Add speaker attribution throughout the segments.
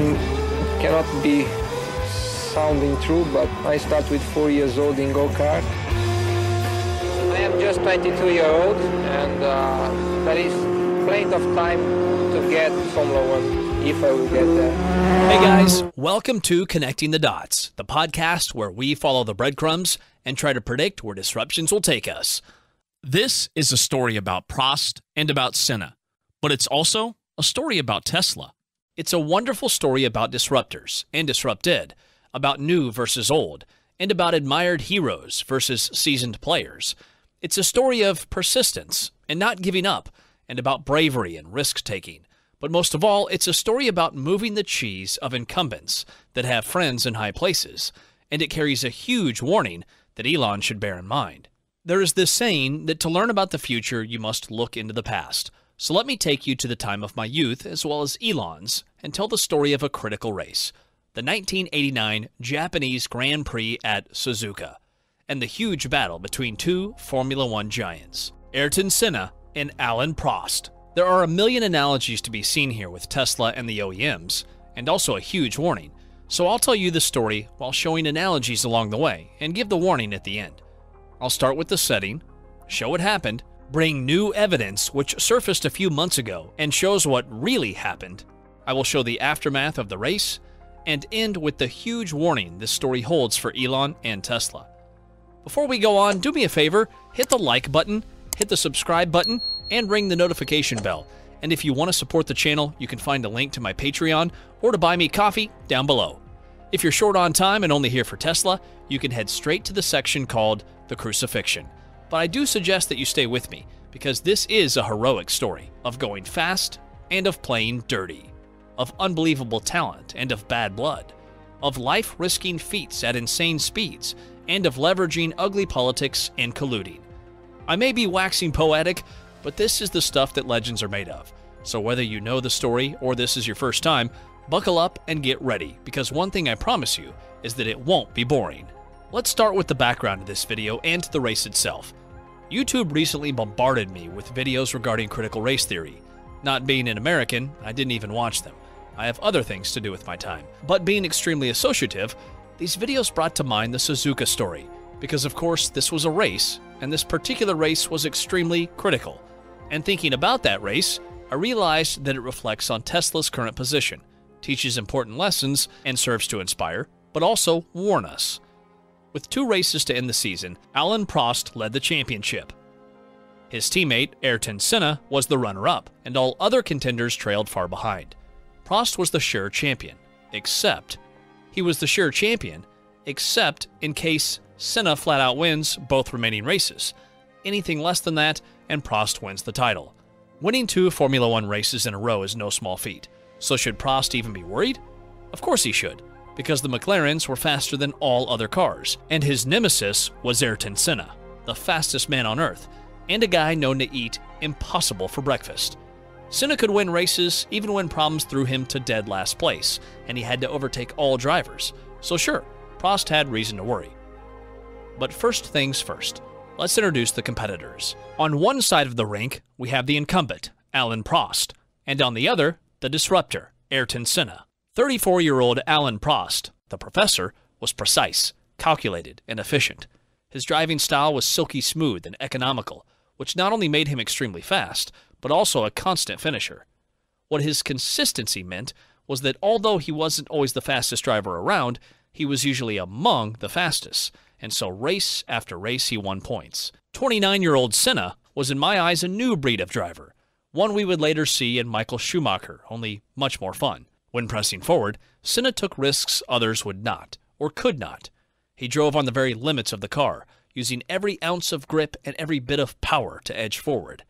Speaker 1: reason cannot be sounding true, but I start with 4 years old in go-kart. I am just 22-year-old, and there is plenty of time to get Formula One if I will get there.
Speaker 2: Hey guys, welcome to Connecting the Dots, the podcast where we follow the breadcrumbs and try to predict where disruptions will take us. This is a story about Prost and about Senna, but it's also a story about Tesla. It's a wonderful story about disruptors and disrupted, about new versus old, and about admired heroes versus seasoned players. It's a story of persistence and not giving up, and about bravery and risk-taking. But most of all, it's a story about moving the cheese of incumbents that have friends in high places, and it carries a huge warning that Elon should bear in mind. There is this saying that to learn about the future, you must look into the past. So let me take you to the time of my youth, as well as Elon's, and tell the story of a critical race, the 1989 Japanese Grand Prix at Suzuka, and the huge battle between two Formula One giants, Ayrton Senna and Alain Prost. There are a million analogies to be seen here with Tesla and the OEMs, and also a huge warning. So I'll tell you the story while showing analogies along the way, and give the warning at the end. I'll start with the setting, show what happened, bring new evidence which surfaced a few months ago and shows what really happened. I will show the aftermath of the race, and end with the huge warning this story holds for Elon and Tesla. Before we go on, do me a favor, hit the like button, hit the subscribe button, and ring the notification bell. And if you want to support the channel, you can find a link to my Patreon or to buy me coffee down below. If you're short on time and only here for Tesla, you can head straight to the section called the Crucifixion. But I do suggest that you stay with me, because this is a heroic story of going fast and of playing dirty, of unbelievable talent and of bad blood, of life-risking feats at insane speeds, and of leveraging ugly politics and colluding. I may be waxing poetic, but this is the stuff that legends are made of. So whether you know the story or this is your first time, buckle up and get ready, because one thing I promise you is that it won't be boring. Let's start with the background of this video and the race itself. YouTube recently bombarded me with videos regarding critical race theory. Not being an American, I didn't even watch them. I have other things to do with my time. But being extremely associative, these videos brought to mind the Suzuka story, because of course this was a race, and this particular race was extremely critical. And thinking about that race, I realized that it reflects on Tesla's current position, teaches important lessons, and serves to inspire, but also warn us. With 2 races to end the season, Alain Prost led the championship. His teammate, Ayrton Senna, was the runner-up, and all other contenders trailed far behind. Prost was the sure champion, except in case Senna flat-out wins both remaining races. Anything less than that, and Prost wins the title. Winning 2 Formula One races in a row is no small feat, so should Prost even be worried? Of course he should, because the McLarens were faster than all other cars, and his nemesis was Ayrton Senna, the fastest man on Earth, and a guy known to eat impossible for breakfast. Senna could win races even when problems threw him to dead last place, and he had to overtake all drivers, so sure, Prost had reason to worry. But first things first, let's introduce the competitors. On one side of the rink, we have the incumbent, Alain Prost, and on the other, the disruptor, Ayrton Senna. 34-year-old Alain Prost, the professor, was precise, calculated, and efficient. His driving style was silky smooth and economical, which not only made him extremely fast, but also a constant finisher. What his consistency meant was that although he wasn't always the fastest driver around, he was usually among the fastest, and so race after race he won points. 29-year-old Senna was in my eyes a new breed of driver, one we would later see in Michael Schumacher, only much more fun. When pressing forward, Senna took risks others would not, or could not. He drove on the very limits of the car, using every ounce of grip and every bit of power to edge forward.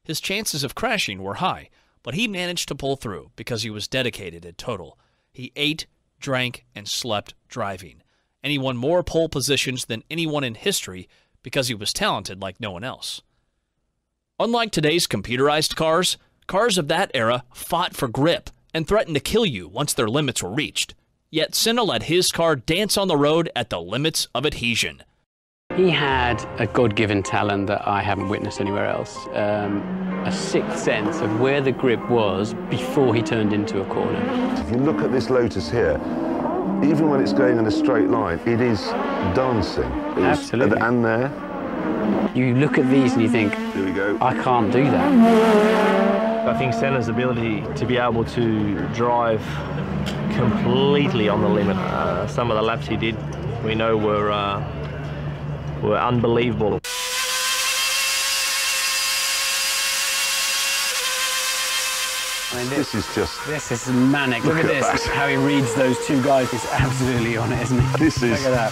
Speaker 2: His chances of crashing were high, but he managed to pull through because he was dedicated and total. He ate, drank, and slept driving, and he won more pole positions than anyone in history because he was talented like no one else. Unlike today's computerized cars, cars of that era fought for grip and threatened to kill you once their limits were reached. Yet Senna let his car dance on the road at the limits of adhesion.
Speaker 3: He had a God-given talent that I haven't witnessed anywhere else. A sixth sense of where the grip was before he turned into a corner.
Speaker 4: If you look at this Lotus here, even when it's going in a straight line, it is dancing.
Speaker 3: Absolutely.
Speaker 4: And there.
Speaker 3: You look at these and you think,
Speaker 4: Here we go.
Speaker 3: I can't do that.
Speaker 5: I think Senna's ability to be able to drive completely on the limit. Some of the laps he did, we know were unbelievable.
Speaker 3: I mean,
Speaker 4: This is
Speaker 3: manic. Look at this.
Speaker 4: that.
Speaker 3: How he reads those two guys. He's absolutely on it, isn't he?
Speaker 4: This is.
Speaker 3: Look at that.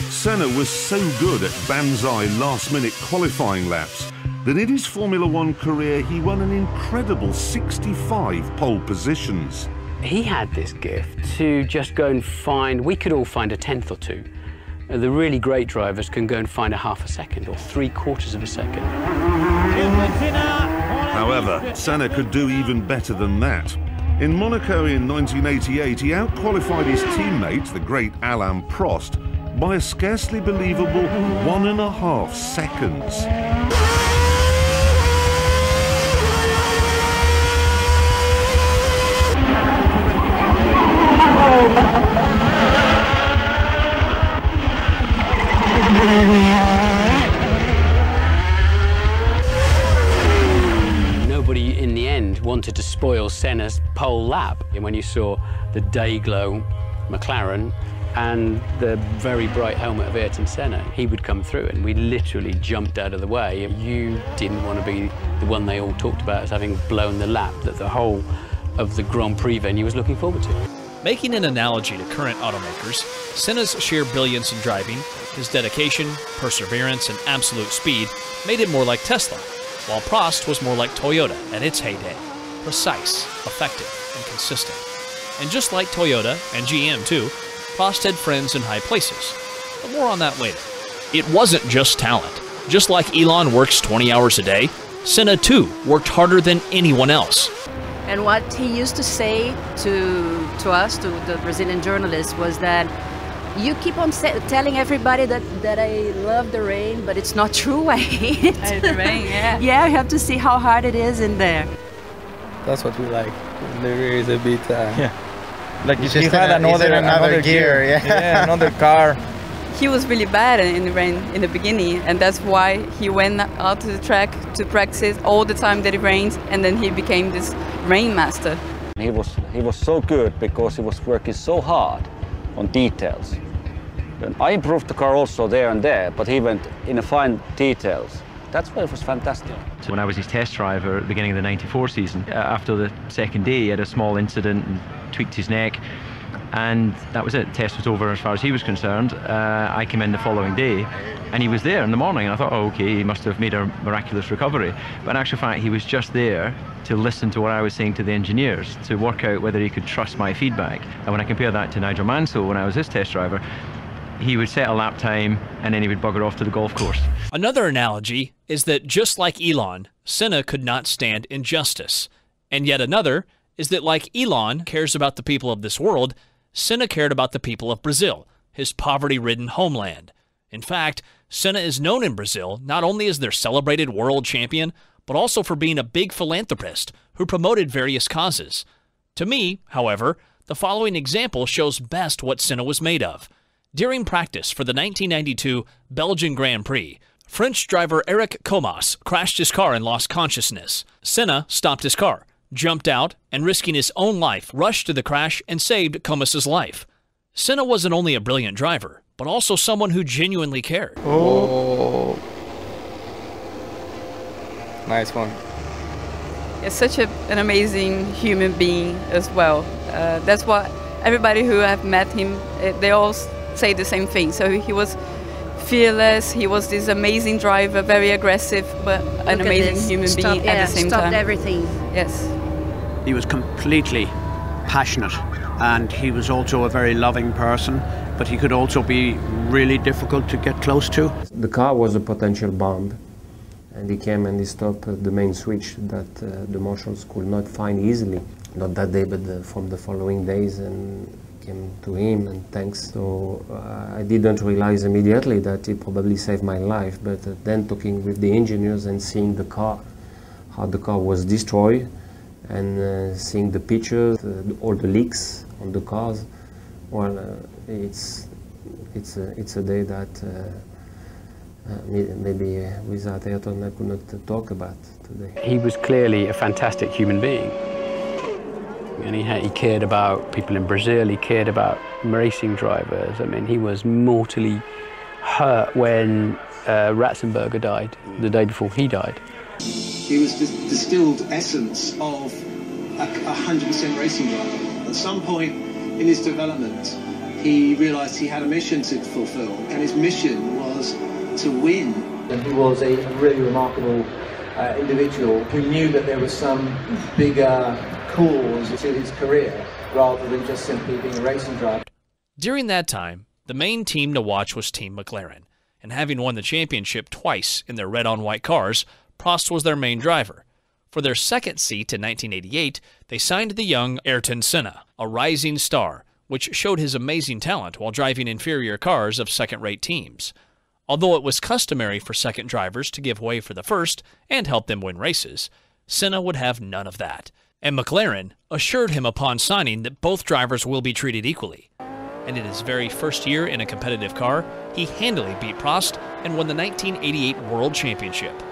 Speaker 6: Senna was so good at banzai last-minute qualifying laps that in his Formula One career he won an incredible 65 pole positions.
Speaker 3: He had this gift to just go and find, we could all find a tenth or two. The really great drivers can go and find a half a second or 3/4 of a second.
Speaker 6: However, Senna could do even better than that. In Monaco in 1988, he outqualified his teammate, the great Elon Prost, by a scarcely believable 1.5 seconds.
Speaker 3: Nobody in the end wanted to spoil Senna's pole lap. And when you saw the day-glow McLaren and the very bright helmet of Ayrton Senna, he would come through and we literally jumped out of the way. You didn't want to be the one they all talked about as having blown the lap that the whole of the Grand Prix venue was looking forward to.
Speaker 2: Making an analogy to current automakers, Senna's sheer brilliance in driving, his dedication, perseverance, and absolute speed made him more like Tesla, while Prost was more like Toyota at its heyday, precise, effective, and consistent. And just like Toyota and GM too, Prost had friends in high places, but more on that later. It wasn't just talent. Just like Elon works 20 hours a day, Senna too worked harder than anyone else.
Speaker 7: And what he used to say to us, to the Brazilian journalists, was that you keep on telling everybody that I love the rain, but it's not true. I hate it.
Speaker 8: I hate the rain, yeah.
Speaker 7: Yeah, you have to see how hard it is in there.
Speaker 9: That's what we like. The rear is a bit...
Speaker 10: yeah.
Speaker 9: Like you just had another gear, yeah. Another car.
Speaker 8: He was really bad in the rain in the beginning, and that's why he went out to the track to practice all the time that it rains, and then he became this rain master.
Speaker 10: He was so good because he was working so hard on details. And I improved the car also there and there, but he went in the fine details. That's why it was fantastic.
Speaker 5: So when I was his test driver at the beginning of the '94 season, after the second day he had a small incident and tweaked his neck, and that was it. The test was over as far as he was concerned. I came in the following day and he was there in the morning, and I thought, oh, okay, he must have made a miraculous recovery. But in actual fact, he was just there to listen to what I was saying to the engineers, to work out whether he could trust my feedback. And when I compare that to Nigel Mansell when I was his test driver, he would set a lap time and then he would bugger off to the golf course.
Speaker 2: Another analogy is that just like Elon, Senna could not stand injustice. And yet another is that like Elon cares about the people of this world, Senna cared about the people of Brazil, his poverty-ridden homeland. In fact, Senna is known in Brazil not only as their celebrated world champion, but also for being a big philanthropist who promoted various causes. To me, however, the following example shows best what Senna was made of. During practice for the 1992 Belgian Grand Prix, French driver Eric Comas crashed his car and lost consciousness. Senna stopped his car, jumped out, and risking his own life, rushed to the crash and saved Comas's life. Senna wasn't only a brilliant driver, but also someone who genuinely cared.
Speaker 9: Oh. Nice one.
Speaker 8: He's such an amazing human being as well. That's what everybody who have met him, they all say the same thing. So he was fearless, he was this amazing driver, very aggressive, but an amazing human being at the same time.
Speaker 7: Stopped everything.
Speaker 8: Yes.
Speaker 11: He was completely passionate, and he was also a very loving person, but he could also be really difficult to get close to.
Speaker 12: The car was a potential bomb, and he came and he stopped the main switch that the marshals could not find easily. Not that day, but from the following days, and came to him and thanks. So I didn't realize immediately that it probably saved my life, but then talking with the engineers and seeing the car, how the car was destroyed, and seeing the pictures, all the leaks on the cars, well, it's a day that maybe without Ayrton I could not talk about today.
Speaker 3: He was clearly a fantastic human being. And he cared about people in Brazil, he cared about racing drivers. I mean, he was mortally hurt when Ratzenberger died, the day before he died.
Speaker 13: He was the distilled essence of a 100% racing driver. At some point in his development, he realised he had a mission to fulfil, and his mission was to win.
Speaker 14: And he was a really remarkable individual who knew that there was some bigger cause to his career rather than just simply being a racing driver.
Speaker 2: During that time, the main team to watch was Team McLaren, and having won the championship twice in their red-on-white cars, Prost was their main driver. For their second seat in 1988, they signed the young Ayrton Senna, a rising star, which showed his amazing talent while driving inferior cars of second-rate teams. Although it was customary for second drivers to give way for the first and help them win races, Senna would have none of that, and McLaren assured him upon signing that both drivers will be treated equally. And in his very first year in a competitive car, he handily beat Prost and won the 1988 World Championship.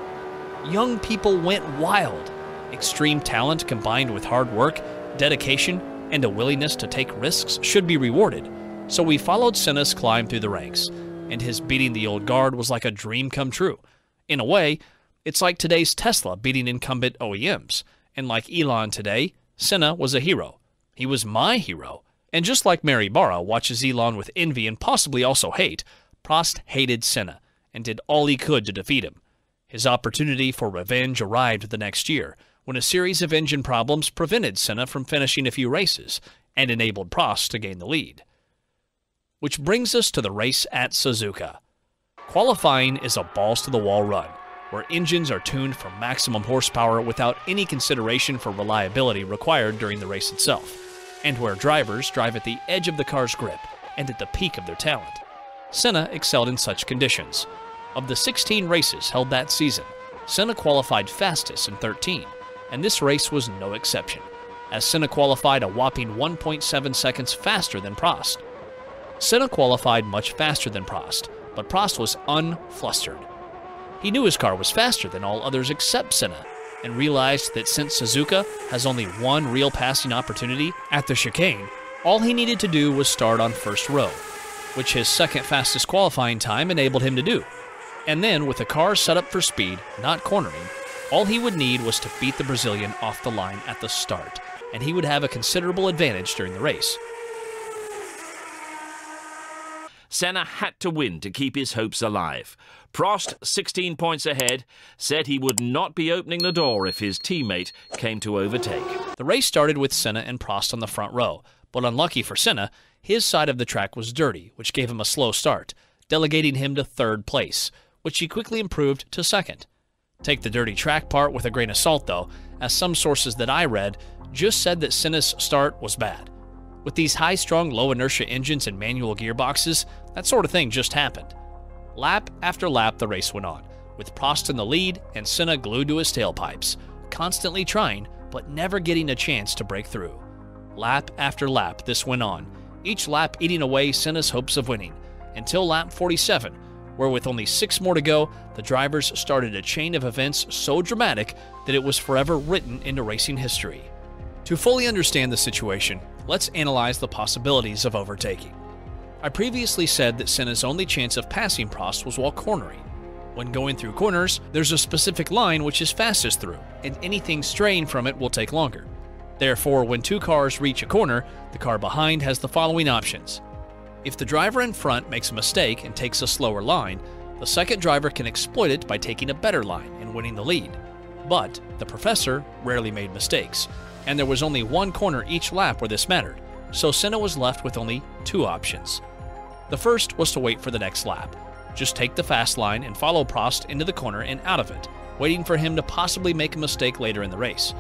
Speaker 2: Young people went wild. Extreme talent combined with hard work, dedication, and a willingness to take risks should be rewarded. So we followed Senna's climb through the ranks, and his beating the old guard was like a dream come true. In a way, it's like today's Tesla beating incumbent OEMs, and like Elon today, Senna was a hero. He was my hero. And just like Mary Barra watches Elon with envy and possibly also hate, Prost hated Senna and did all he could to defeat him. His opportunity for revenge arrived the next year, when a series of engine problems prevented Senna from finishing a few races and enabled Prost to gain the lead. Which brings us to the race at Suzuka. Qualifying is a balls-to-the-wall run, where engines are tuned for maximum horsepower without any consideration for reliability required during the race itself, and where drivers drive at the edge of the car's grip and at the peak of their talent. Senna excelled in such conditions. Of the 16 races held that season, Senna qualified fastest in 13, and this race was no exception, as Senna qualified a whopping 1.7 seconds faster than Prost. Senna qualified much faster than Prost, but Prost was unflustered. He knew his car was faster than all others except Senna, and realized that since Suzuka has only one real passing opportunity at the chicane, all he needed to do was start on first row, which his second fastest qualifying time enabled him to do. And then, with the car set up for speed, not cornering, all he would need was to beat the Brazilian off the line at the start, and he would have a considerable advantage during the race.
Speaker 15: Senna had to win to keep his hopes alive. Prost, 16 points ahead, said he would not be opening the door if his teammate came to overtake.
Speaker 2: The race started with Senna and Prost on the front row, but unlucky for Senna, his side of the track was dirty, which gave him a slow start, delegating him to third place, which he quickly improved to second. Take the dirty track part with a grain of salt, though, as some sources that I read just said that Senna's start was bad. With these high-strung, low-inertia engines and manual gearboxes, that sort of thing just happened. Lap after lap, the race went on, with Prost in the lead and Senna glued to his tailpipes, constantly trying, but never getting a chance to break through. Lap after lap, this went on, each lap eating away Senna's hopes of winning, until lap 47, where with only 6 more to go, the drivers started a chain of events so dramatic that it was forever written into racing history. To fully understand the situation, let's analyze the possibilities of overtaking. I previously said that Senna's only chance of passing Prost was while cornering. When going through corners, there's a specific line which is fastest through, and anything straying from it will take longer. Therefore, when 2 cars reach a corner, the car behind has the following options. If the driver in front makes a mistake and takes a slower line, the second driver can exploit it by taking a better line and winning the lead. But the professor rarely made mistakes, and there was only 1 corner each lap where this mattered, so Senna was left with only 2 options. The first was to wait for the next lap. Just take the fast line and follow Prost into the corner and out of it, waiting for him to possibly make a mistake later in the race.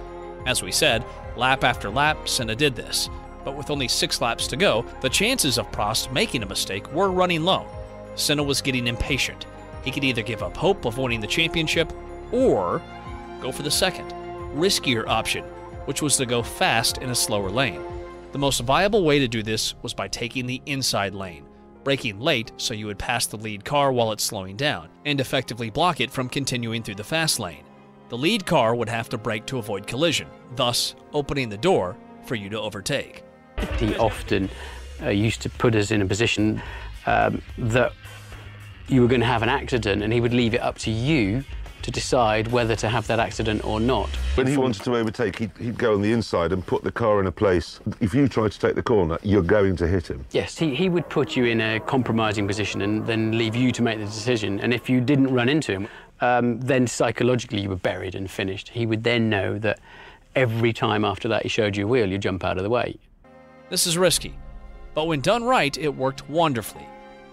Speaker 2: As we said, lap after lap, Senna did this, But with only 6 laps to go, the chances of Prost making a mistake were running low. Senna was getting impatient. He could either give up hope of winning the championship or go for the second, riskier option, which was to go fast in a slower lane. The most viable way to do this was by taking the inside lane, braking late so you would pass the lead car while it's slowing down, and effectively block it from continuing through the fast lane. The lead car would have to brake to avoid collision, thus opening the door for you to overtake.
Speaker 3: He often used to put us in a position that you were going to have an accident, and he would leave it up to you to decide whether to have that accident or not.
Speaker 4: When he wanted to overtake, he'd go on the inside and put the car in a place. If you try to take the corner, you're going to hit him.
Speaker 3: Yes, he would put you in a compromising position and then leave you to make the decision. And if you didn't run into him, then psychologically you were buried and finished. He would then know that every time after that he showed you a wheel, you jump out of the way.
Speaker 2: This is risky, but when done right, it worked wonderfully.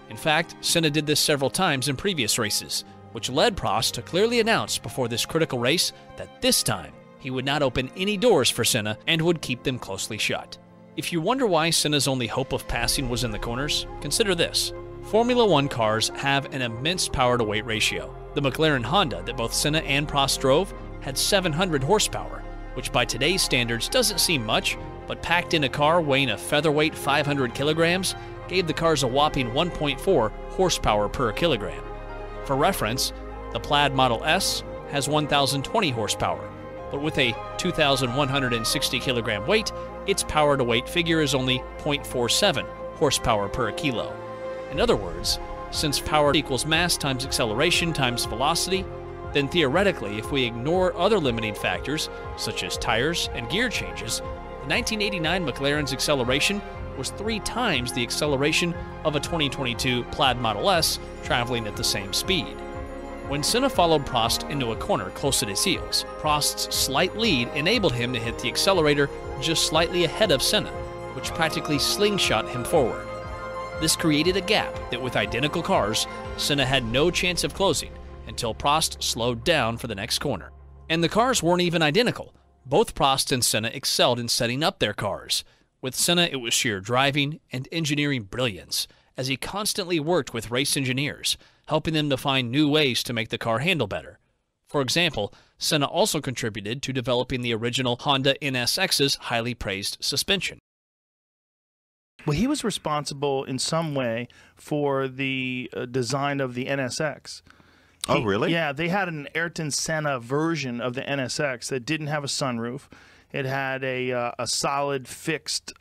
Speaker 2: In fact, Senna did this several times in previous races, which led Prost to clearly announce before this critical race that this time he would not open any doors for Senna and would keep them closely shut. If you wonder why Senna's only hope of passing was in the corners, consider this. Formula One cars have an immense power-to-weight ratio. The McLaren Honda that both Senna and Prost drove had 700 horsepower, which by today's standards doesn't seem much, but packed in a car weighing a featherweight 500 kilograms gave the cars a whopping 1.4 horsepower per kilogram. For reference, the Plaid Model S has 1,020 horsepower, but with a 2,160 kilogram weight, its power-to-weight figure is only 0.47 horsepower per kilo. In other words, since power equals mass times acceleration times velocity, then theoretically, if we ignore other limiting factors, such as tires and gear changes, the 1989 McLaren's acceleration was 3 times the acceleration of a 2022 Plaid Model S traveling at the same speed. When Senna followed Prost into a corner close at his heels, Prost's slight lead enabled him to hit the accelerator just slightly ahead of Senna, which practically slingshot him forward. This created a gap that with identical cars, Senna had no chance of closing until Prost slowed down for the next corner. And the cars weren't even identical. Both Prost and Senna excelled in setting up their cars. With Senna, it was sheer driving and engineering brilliance, as he constantly worked with race engineers, helping them to find new ways to make the car handle better. For example, Senna also contributed to developing the original Honda NSX's highly praised suspension.
Speaker 16: Well, he was responsible in some way for the design of the NSX.
Speaker 17: Oh, really?
Speaker 16: Yeah, they had an Ayrton Senna version of the NSX that didn't have a sunroof. It had a solid fixed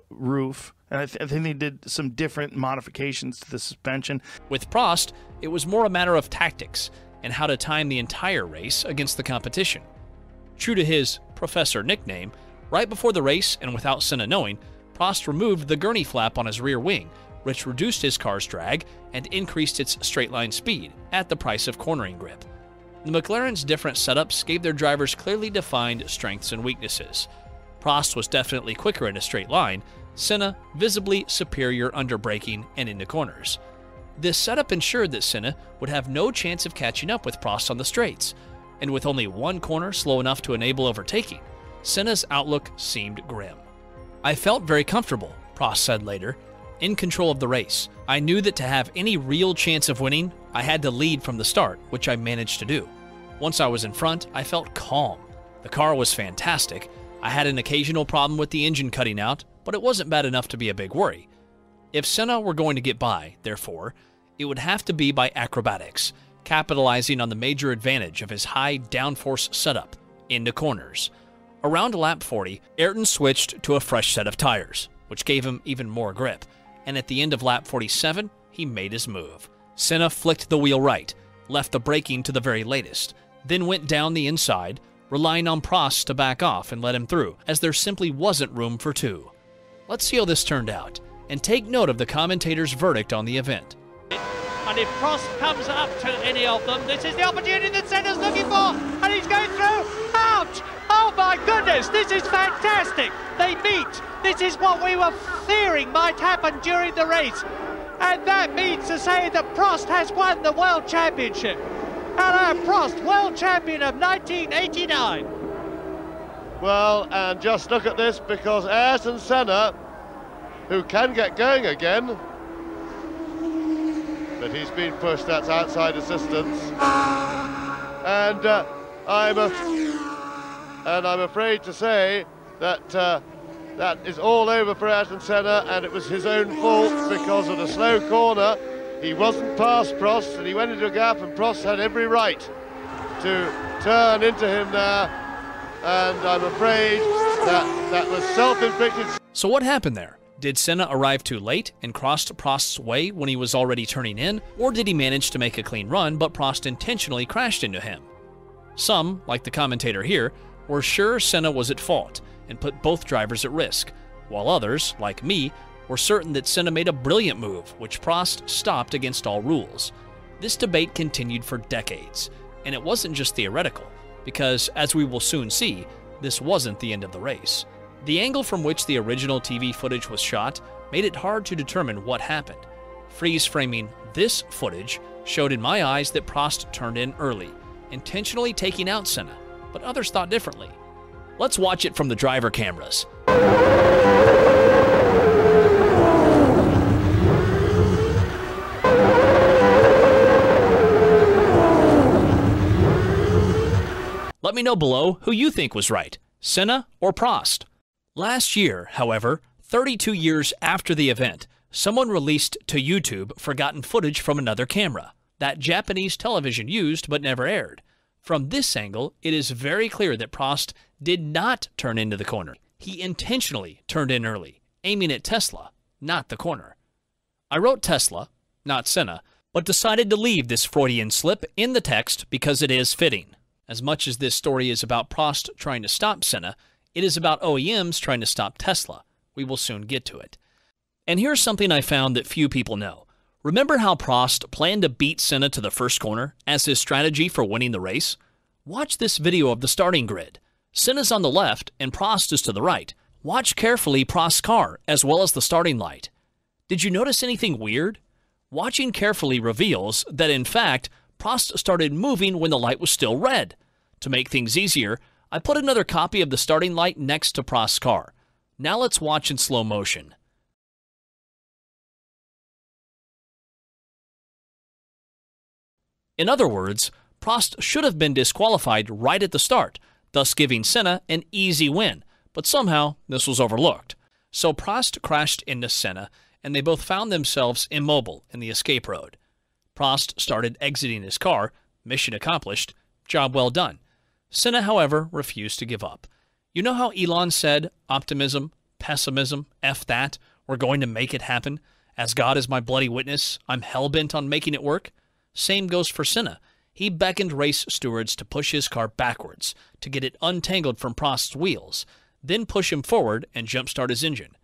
Speaker 16: roof, and I think they did some different modifications to the suspension.
Speaker 2: With Prost, it was more a matter of tactics and how to time the entire race against the competition. True to his Professor nickname, right before the race and without Senna knowing, Prost removed the gurney flap on his rear wing, which reduced his car's drag and increased its straight-line speed at the price of cornering grip. The McLaren's different setups gave their drivers clearly defined strengths and weaknesses. Prost was definitely quicker in a straight line, Senna visibly superior under braking and into corners. This setup ensured that Senna would have no chance of catching up with Prost on the straights, and with only one corner slow enough to enable overtaking, Senna's outlook seemed grim. "I felt very comfortable," Prost said later, "in control of the race. I knew that to have any real chance of winning, I had to lead from the start, which I managed to do. Once I was in front, I felt calm. The car was fantastic. I had an occasional problem with the engine cutting out, but it wasn't bad enough to be a big worry. If Senna were going to get by, therefore, it would have to be by acrobatics, capitalizing on the major advantage of his high downforce setup into corners." Around lap 40, Ayrton switched to a fresh set of tires, which gave him even more grip, and at the end of lap 47, he made his move. Senna flicked the wheel right, left the braking to the very latest, then went down the inside, relying on Prost to back off and let him through, as there simply wasn't room for two. Let's see how this turned out, and take note of the commentator's verdict on the event.
Speaker 18: And if Prost comes up to any of them, this is the opportunity that Senna's looking for, and he's going through. Ouch! Oh my goodness, this is fantastic. They meet. This is what we were fearing might happen during the race. And that means to say that Prost has won the World Championship. Alain Prost, World Champion of 1989.
Speaker 17: Well, and just look at this, because Ayrton Senna, who can get going again, but he's been pushed, that's outside assistance. And I'm afraid to say that that is all over for Ayrton Senna, and it was his own fault because of the slow corner. He wasn't past Prost, and he went into a gap, and Prost had every right to turn into him there, and I'm afraid that was self-inflicted.
Speaker 2: So what happened there? Did Senna arrive too late and crossed Prost's way when he was already turning in, or did he manage to make a clean run but Prost intentionally crashed into him? Some, like the commentator here, were sure Senna was at fault and put both drivers at risk, while others, like me, were certain that Senna made a brilliant move, which Prost stopped against all rules. This debate continued for decades, and it wasn't just theoretical, because, as we will soon see, this wasn't the end of the race. The angle from which the original TV footage was shot made it hard to determine what happened. Freeze-framing this footage showed in my eyes that Prost turned in early, intentionally taking out Senna, but others thought differently. Let's watch it from the driver cameras. Let me know below who you think was right, Senna or Prost. Last year, however, 32 years after the event, someone released to YouTube forgotten footage from another camera that Japanese television used but never aired. From this angle, it is very clear that Prost did not turn into the corner. He intentionally turned in early, aiming at Tesla, not the corner. I wrote Tesla, not Senna, but decided to leave this Freudian slip in the text because it is fitting. As much as this story is about Prost trying to stop Senna, it is about OEMs trying to stop Tesla. We will soon get to it. And here's something I found that few people know. Remember how Prost planned to beat Senna to the first corner as his strategy for winning the race? Watch this video of the starting grid. Senna's on the left and Prost is to the right. Watch carefully Prost's car as well as the starting light. Did you notice anything weird? Watching carefully reveals that in fact, Prost started moving when the light was still red. To make things easier, I put another copy of the starting light next to Prost's car. Now let's watch in slow motion. In other words, Prost should have been disqualified right at the start, thus giving Senna an easy win, but somehow this was overlooked. So Prost crashed into Senna, and they both found themselves immobile in the escape road. Prost started exiting his car, mission accomplished, job well done. Senna, however, refused to give up. You know how Elon said, optimism, pessimism, F that, we're going to make it happen? As God is my bloody witness, I'm hell-bent on making it work? Same goes for Senna. He beckoned race stewards to push his car backwards to get it untangled from Prost's wheels, then push him forward and jumpstart his engine.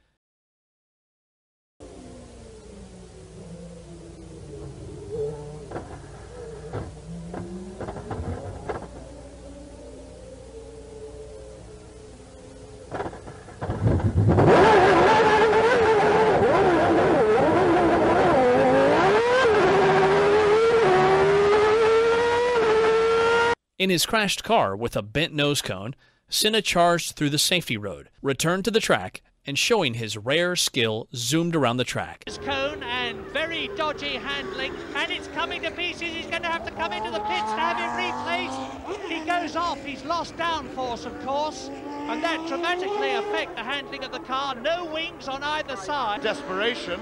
Speaker 2: In his crashed car with a bent nose cone, Senna charged through the safety road, returned to the track, and showing his rare skill, zoomed around the track.
Speaker 18: His cone and very dodgy handling, and it's coming to pieces. He's going to have to come into the pits to have it replaced. He goes off. He's lost downforce, of course, and that dramatically affects the handling of the car. No wings on either side.
Speaker 17: Desperation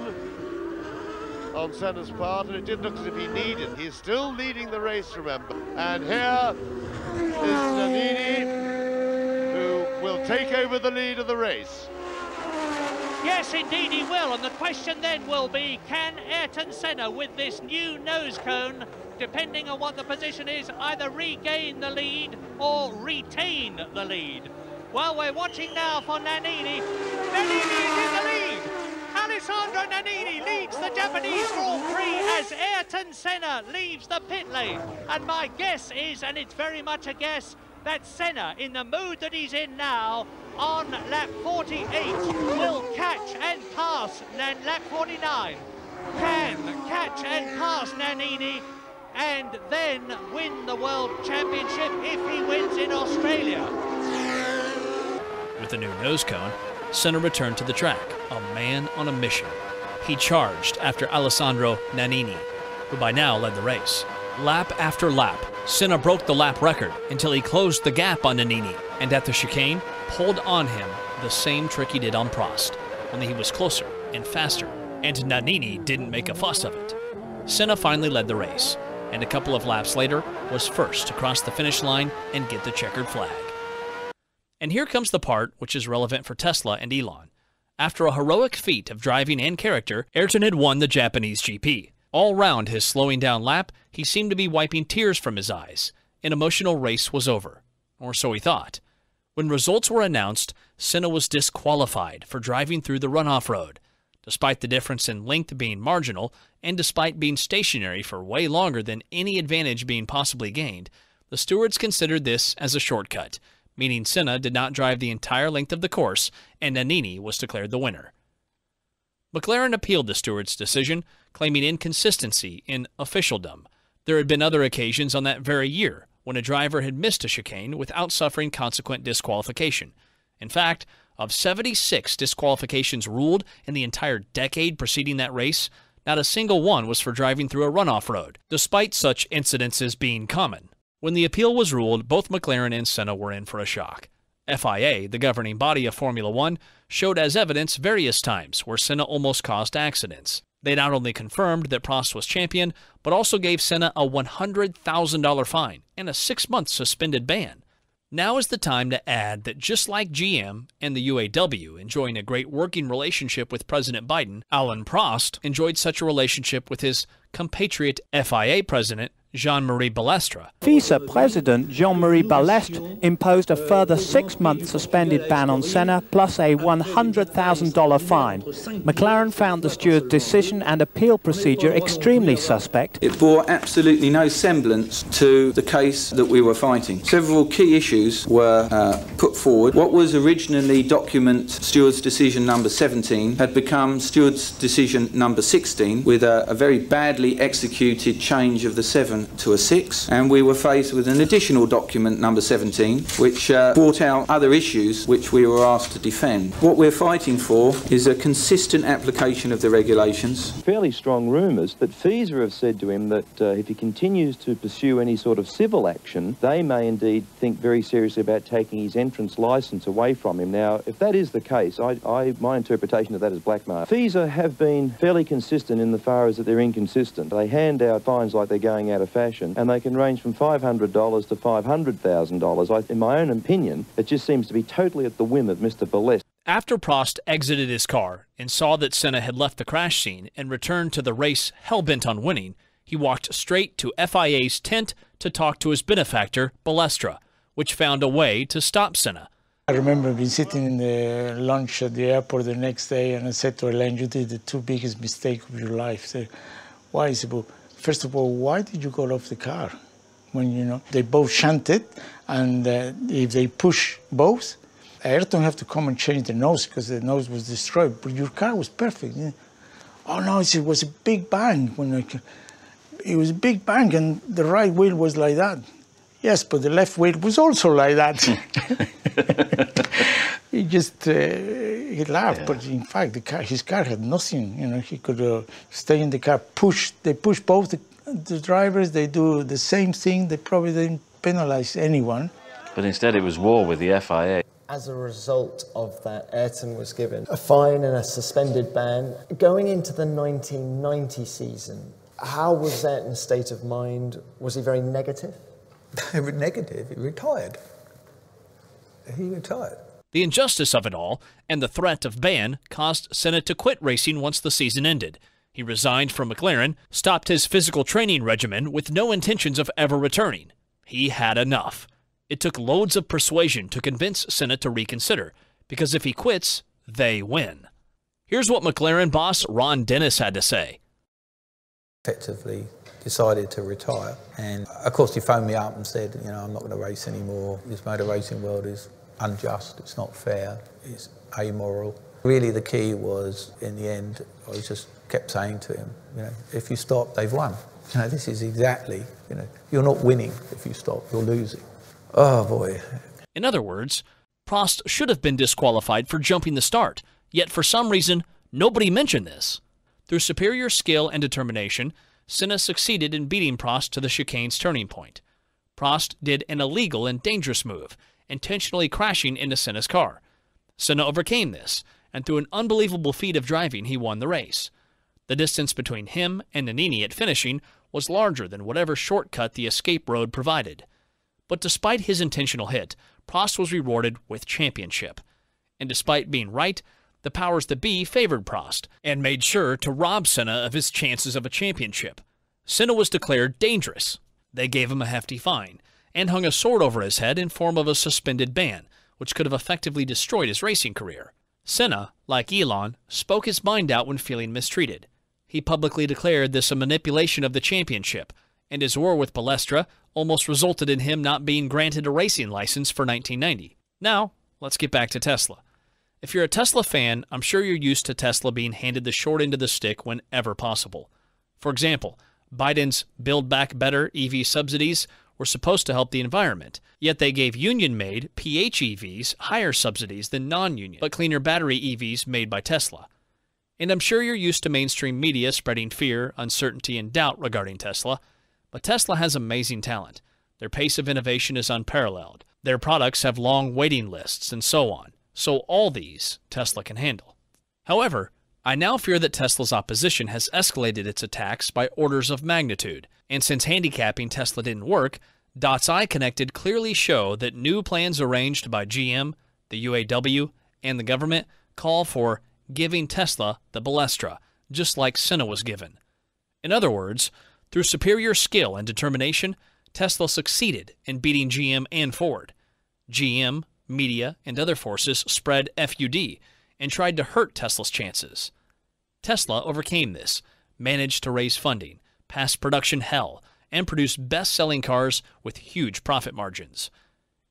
Speaker 17: on Senna's part, and it didn't look as if he needed. He's still leading the race, remember. And here is Nannini, who will take over the lead of the race.
Speaker 18: Yes, indeed he will, and the question then will be, can Ayrton Senna, with this new nose cone, depending on what the position is, either regain the lead or retain the lead? Well, we're watching now for Nannini. Nannini is in the lead! Alessandro Nannini leads the Japanese Grand Prix as Ayrton Senna leaves the pit lane. And my guess is, and it's very much a guess, that Senna, in the mood that he's in now, on lap 48, will catch and pass lap 49. Can catch and pass Nannini and then win the World Championship if he wins in Australia.
Speaker 2: with a new nose cone, Senna returned to the track, a man on a mission. He charged after Alessandro Nannini, who by now led the race. Lap after lap, Senna broke the lap record until he closed the gap on Nannini, and at the chicane, pulled on him the same trick he did on Prost, only he was closer and faster, and Nannini didn't make a fuss of it. Senna finally led the race, and a couple of laps later was first to cross the finish line and get the checkered flag. And here comes the part which is relevant for Tesla and Elon. After a heroic feat of driving and character, Ayrton had won the Japanese GP. All round his slowing down lap, he seemed to be wiping tears from his eyes. An emotional race was over, or so he thought. When results were announced, Senna was disqualified for driving through the runoff road. Despite the difference in length being marginal, and despite being stationary for way longer than any advantage being possibly gained, the stewards considered this as a shortcut, meaning Senna did not drive the entire length of the course, and Nannini was declared the winner. McLaren appealed the stewards' decision, claiming inconsistency in officialdom. There had been other occasions on that very year when a driver had missed a chicane without suffering consequent disqualification. In fact, of 76 disqualifications ruled in the entire decade preceding that race, not a single one was for driving through a runoff road, despite such incidences being common. When the appeal was ruled, both McLaren and Senna were in for a shock. FIA, the governing body of Formula One, showed as evidence various times where Senna almost caused accidents. They not only confirmed that Prost was champion, but also gave Senna a $100,000 fine and a 6-month suspended ban. Now is the time to add that just like GM and the UAW enjoying a great working relationship with President Biden, Alain Prost enjoyed such a relationship with his compatriot FIA president, Jean-Marie Balestre.
Speaker 19: FISA President Jean-Marie Balestre imposed a further 6-month suspended ban on Senna plus a $100,000 fine. McLaren found the steward's decision and appeal procedure extremely suspect.
Speaker 20: It bore absolutely no semblance to the case that we were fighting. Several key issues were put forward. What was originally document steward's decision number 17 had become steward's decision number 16 with a very badly executed change of the 7 to a 6, and we were faced with an additional document number 17 which brought out other issues which we were asked to defend. What we're fighting for is a consistent application of the regulations.
Speaker 21: Fairly strong rumours that FISA have said to him that if he continues to pursue any sort of civil action, they may indeed think very seriously about taking his entrance licence away from him. Now, if that is the case, my interpretation of that is blackmail. FISA have been fairly consistent in the far as that they're inconsistent. They hand out fines like they're going out of fashion, and they can range from $500 to $500,000. In my own opinion, it just seems to be totally at the whim of Mr. Balestre.
Speaker 2: After Prost exited his car and saw that Senna had left the crash scene and returned to the race hell-bent on winning, he walked straight to FIA's tent to talk to his benefactor, Balestre, which found a way to stop Senna.
Speaker 22: I remember being sitting in the lunch at the airport the next day, and I said to Elaine, "You did the 2 biggest mistakes of your life." I said, "Why?" He said, "Well, first of all, why did you go off the car when, they both shunted, and if they push both, Ayrton have to come and change the nose because the nose was destroyed, but your car was perfect." "Oh, no," it was a big bang. It was a big bang, and the right wheel was like that. "Yes, but the left wheel was also like that." He laughed, but in fact, his car had nothing. He could stay in the car, They push both the drivers, they do the same thing, they probably didn't penalize anyone.
Speaker 23: But instead it was war with the FIA.
Speaker 24: As a result of that, Ayrton was given a fine and a suspended ban. Going into the 1990 season, how was Ayrton's state of mind? Was he very negative?
Speaker 25: Negative. He retired.
Speaker 2: The injustice of it all and the threat of ban caused Senna to quit racing once the season ended. He resigned from McLaren, stopped his physical training regimen with no intentions of ever returning. He had enough. It took loads of persuasion to convince Senna to reconsider, because if he quits, they win. Here's what McLaren boss Ron Dennis had to say.
Speaker 25: Effectively decided to retire, and of course he phoned me up and said, "I'm not going to race anymore. This motor racing world is unjust, it's not fair, it's amoral." Really the key was, in the end, I just kept saying to him, if you stop, they've won. This is exactly, you're not winning if you stop, you're losing. Oh boy.
Speaker 2: In other words, Prost should have been disqualified for jumping the start, yet for some reason, nobody mentioned this. Through superior skill and determination, Senna succeeded in beating Prost to the chicane's turning point. Prost did an illegal and dangerous move, intentionally crashing into Senna's car. Senna overcame this, and through an unbelievable feat of driving, he won the race. The distance between him and Nannini at finishing was larger than whatever shortcut the escape road provided. But despite his intentional hit, Prost was rewarded with championship. And despite being right, the powers that be favored Prost and made sure to rob Senna of his chances of a championship. Senna was declared dangerous. They gave him a hefty fine and hung a sword over his head in form of a suspended ban, which could have effectively destroyed his racing career. Senna, like Elon, spoke his mind out when feeling mistreated. He publicly declared this a manipulation of the championship, and his war with Balestra almost resulted in him not being granted a racing license for 1990. Now, let's get back to Tesla. If you're a Tesla fan, I'm sure you're used to Tesla being handed the short end of the stick whenever possible. For example, Biden's Build Back Better EV subsidies were supposed to help the environment, yet they gave union-made PHEVs higher subsidies than non-union, but cleaner battery EVs made by Tesla. And I'm sure you're used to mainstream media spreading fear, uncertainty, and doubt regarding Tesla, but Tesla has amazing talent. Their pace of innovation is unparalleled. Their products have long waiting lists, and so on. So all these Tesla can handle. However, I now fear that Tesla's opposition has escalated its attacks by orders of magnitude, and since handicapping Tesla didn't work, dots I connected clearly show that new plans arranged by GM, the UAW, and the government call for giving Tesla the Balestra, just like Senna was given. In other words, through superior skill and determination, Tesla succeeded in beating GM and Ford. GM, media, and other forces spread FUD and tried to hurt Tesla's chances. Tesla overcame this, managed to raise funding, pass production hell, and produce best-selling cars with huge profit margins.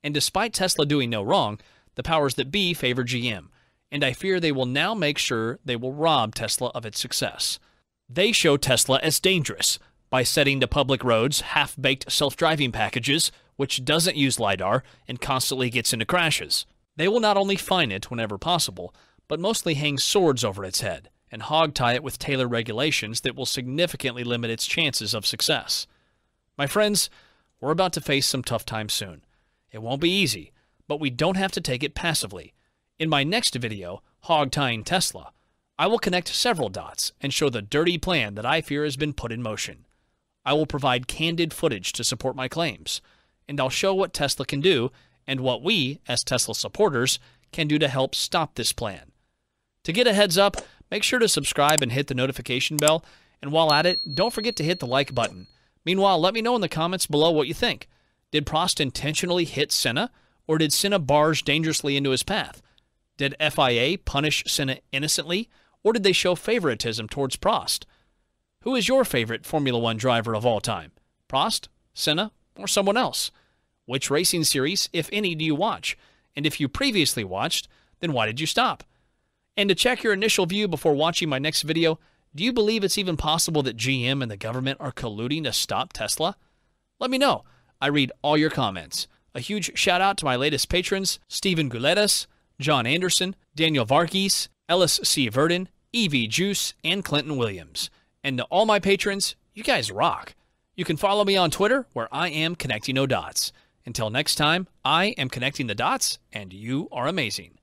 Speaker 2: And despite Tesla doing no wrong, the powers that be favor GM, and I fear they will now make sure they will rob Tesla of its success. They show Tesla as dangerous by setting to public roads half-baked self-driving packages, which doesn't use LiDAR and constantly gets into crashes. They will not only fine it whenever possible, but mostly hang swords over its head and hog-tie it with tailored regulations that will significantly limit its chances of success. My friends, we're about to face some tough times soon. It won't be easy, but we don't have to take it passively. In my next video, Hog-Tying Tesla, I will connect several dots and show the dirty plan that I fear has been put in motion. I will provide candid footage to support my claims, and I'll show what Tesla can do and what we, as Tesla supporters, can do to help stop this plan. To get a heads up, make sure to subscribe and hit the notification bell, and while at it, don't forget to hit the like button. Meanwhile, let me know in the comments below what you think. Did Prost intentionally hit Senna, or did Senna barge dangerously into his path? Did FIA punish Senna innocently, or did they show favoritism towards Prost? Who is your favorite Formula One driver of all time? Prost, Senna, or someone else? Which racing series, if any, do you watch? And if you previously watched, then why did you stop? And to check your initial view before watching my next video, do you believe it's even possible that GM and the government are colluding to stop Tesla? Let me know. I read all your comments. A huge shout out to my latest patrons, Stephen Gouletas, John Anderson, Daniel Varghese, Ellis C. Verdon, Evie Juice, and Clinton Williams. And to all my patrons, you guys rock. You can follow me on Twitter, where I am Connecting No Dots. Until next time, I am Connecting the Dots, and you are amazing.